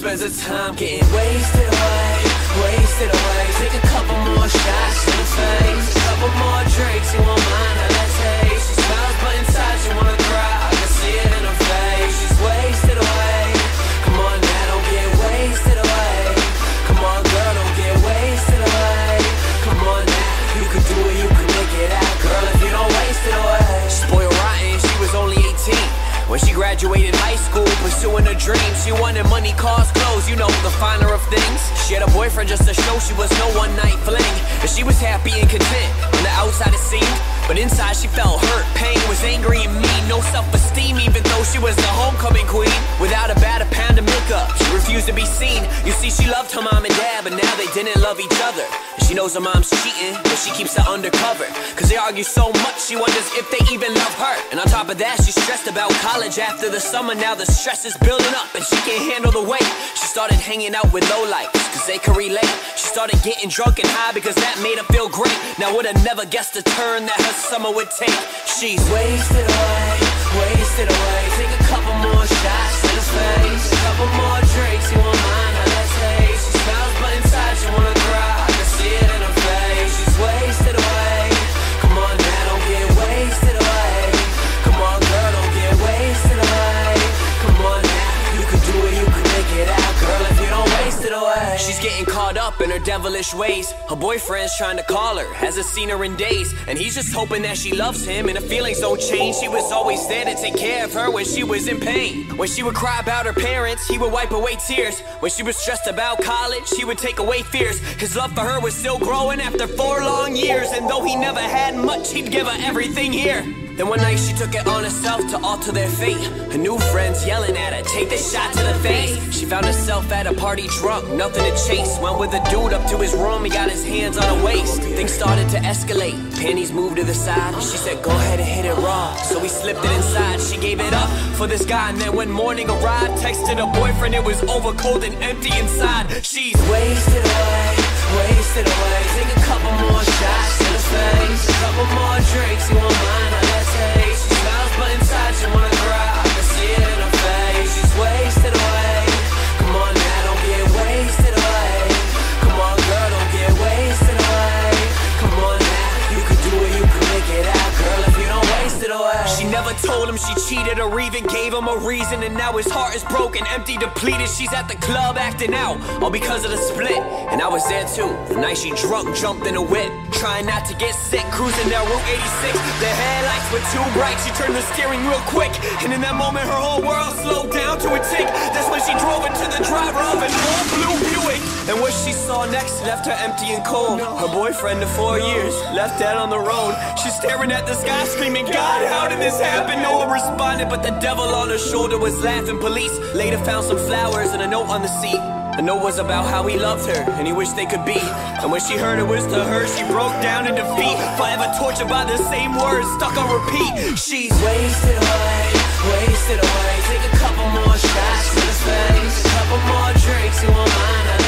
spends her time getting wasted away, wasted away. Take a couple more shots in the face, a couple more drinks, you won't mind how that tastes. She smiles but inside she wanna cry, I can see it in her face. She's wasted away, come on now, don't get wasted away. Come on girl, don't get wasted away. Come on now, you can do it, you can make it out, girl, if you don't waste it away. Spoiled rotten, she was only 18 when she graduated high school, pursuing her dreams. She wanted money, cars, clothes, you know, the finer of things. She had a boyfriend just to show she was no one-night fling, and she was happy and content. On the outside it seemed, but inside she felt hurt. Pain was angry and mean, no self-esteem, even though she was the homecoming queen. Without a bat, a pound of makeup, she refused to be seen. You see, she loved her mom and dad, but now they didn't love each other. And she knows her mom's cheating, but she keeps her undercover, cause they argue so much, she wonders if they even love her. And on top of that, she's stressed about college after the summer. Now the stress is building up, and she can't handle the weight. She started hanging out with lowlifes, cause they could relate. She started getting drunk and high, because that made her feel great. Now would've never guessed the turn that her summer would take. She's wasted away, wasted away. Take a couple more shots in the face, a couple more drinks, you won't mind how that tastes. She smiles but inside she wanna cry, I can see it in her face. She's wasted away, come on now, don't get wasted away. Come on girl, don't get wasted away. Come on now, you can do it, you can make it out, girl, if you don't waste it away. She's getting caught up in her devilish ways. Her boyfriend's trying to call her, hasn't seen her in days, and he's just hoping that she loves him and her feelings don't change. She was always there to take care of her when she was in pain. When she would cry about her parents, he would wipe away tears. When she was stressed about college, he would take away fears. His love for her was still growing after 4 long years, and though he never had much, he'd give her everything here. Then one night she took it on herself to alter their fate. Her new friends yelling at her, take this shot to the face. She found herself at a party drunk, nothing to chase. Went with a dude up to his room, he got his hands on her waist. Things started to escalate, panties moved to the side. She said go ahead and hit it raw, so he slipped it inside. She gave it up for this guy, and then when morning arrived, texted her boyfriend it was over, cold and empty inside. She's wasted away, wasted away. Take a couple more shots in the face, a couple more drinks, you won't mind how that tastes. She smiles but inside she wanna cry, I can see it in her face. She's wasted away, come on now, don't get wasted away. Come on girl, don't get wasted away. Come on now, you can do it, you can make it out, girl, if you don't waste it away. She never told him she cheated or even gave him a reason, and now his heart is broken, empty, depleted. She's at the club acting out, all because of the split. And I was there too, the night she drunk, jumped in a whip, trying not to get sick, cruising down Route 86. The headlights were too bright, she turned the steering real quick, and in that moment her whole world slowed down to a tick. That's when she drove into the driver of an old blue Buick, and what she saw next left her empty and cold. Her boyfriend of 4 years, left dead on the road. She's staring at the sky screaming, God, how did this happen? No one responded, but the devil on her shoulder was laughing. Police later found some flowers and a note on the seat. The note was about how he loved her and he wished they could be. And when she heard it was to her, she broke down in defeat, forever tortured by the same words stuck on repeat. She's wasted away, wasted away. Take a couple more shots in the face, a couple more drinks, you won't mind her.